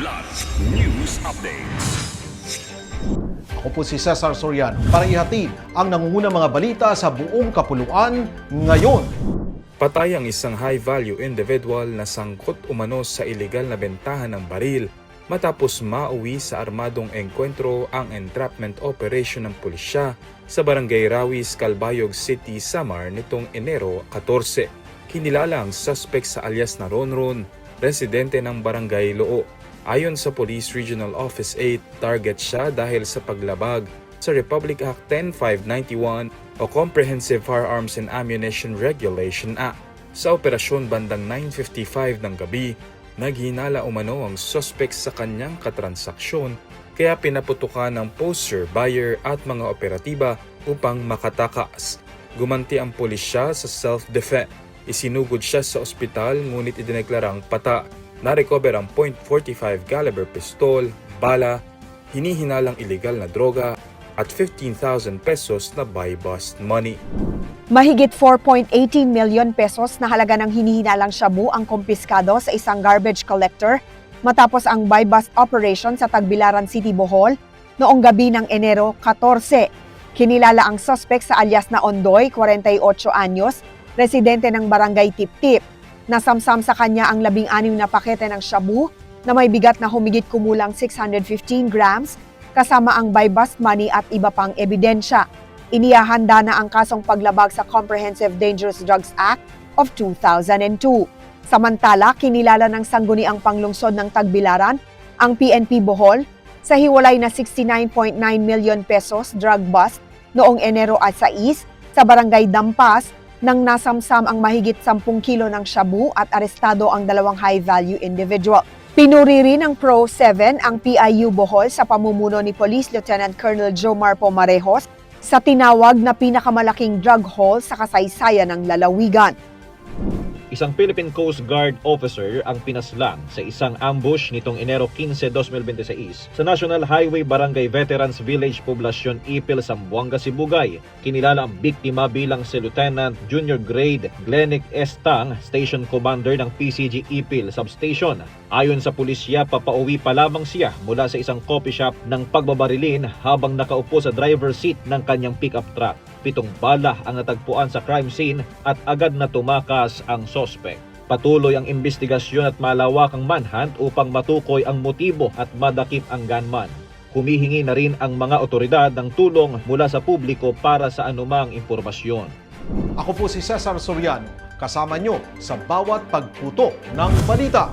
Ulat News Updates. Ako po si Cesar Soriano para ihatid ang nangungunang mga balita sa buong kapuluan ngayon. Patay ang isang high-value individual na sangkot umano sa iligal na bentahan ng baril matapos mauwi sa armadong engkwentro ang entrapment operation ng pulisya sa Barangay Rawis, Calbayog City, Samar nitong Enero 14. Kinilala ang suspect sa alias na Ronron, residente ng Barangay Loo. Ayon sa Police Regional Office 8, target siya dahil sa paglabag sa Republic Act 10591 o Comprehensive Firearms and Ammunition Regulation Act. Sa operasyon bandang 9:55 ng gabi, naghinala umano ang suspect sa kanyang katransaksyon kaya pinaputukan ng poster, buyer at mga operatiba upang makatakas. Gumanti ang pulisya sa self-defense. Isinugod siya sa ospital ngunit idineklarang pata. Na-recover ang .45 caliber pistol, bala, hinihinalang illegal na droga at 15,000 pesos na buy-bust money. Mahigit 4.18 million pesos na halaga ng hinihinalang shabu ang kumpiskado sa isang garbage collector matapos ang buy-bust operation sa Tagbilaran City, Bohol noong gabi ng Enero 14. Kinilala ang suspect sa alias na Ondoy, 48 anyos, residente ng Barangay Tiptip. Nasamsam sa kanya ang 16 na pakete ng shabu na may bigat na humigit kumulang 615 grams kasama ang buy-bust money at iba pang ebidensya. Inihahanda na ang kasong paglabag sa Comprehensive Dangerous Drugs Act of 2002. Samantala, kinilala ng sangguniang panglungsod ng Tagbilaran, ang PNP Bohol, sa hiwalay na 69.9 million pesos drug bust noong Enero 6 sa Barangay Dampas nang nasamsam ang mahigit 10 kilo ng shabu at arestado ang 2 high-value individual. Pinuri rin ng Pro 7 ang PIU Bohol sa pamumuno ni Police Lieutenant Colonel Jomar Pomarejos sa tinawag na pinakamalaking drug haul sa kasaysayan ng lalawigan. Isang Philippine Coast Guard officer ang pinaslang sa isang ambush nitong Enero 15, 2026 sa National Highway Barangay Veterans Village, Poblacion Ipil, Zamboanga, Sibugay. Kinilala ang biktima bilang si Lieutenant Junior Grade Glenick S. Tang, Station Commander ng PCG Ipil Substation. Ayon sa pulisya, papauwi pa lamang siya mula sa isang coffee shop ng pagbabarilin habang nakaupo sa driver's seat ng kanyang pickup truck. 7 bala ang natagpuan sa crime scene at agad na tumakas ang suspect. Patuloy ang investigasyon at malawakang manhunt upang matukoy ang motibo at madakip ang gunman. Humihingi na rin ang mga otoridad ng tulong mula sa publiko para sa anumang impormasyon. Ako po si Cesar Soriano, kasama nyo sa bawat pagputo ng balita.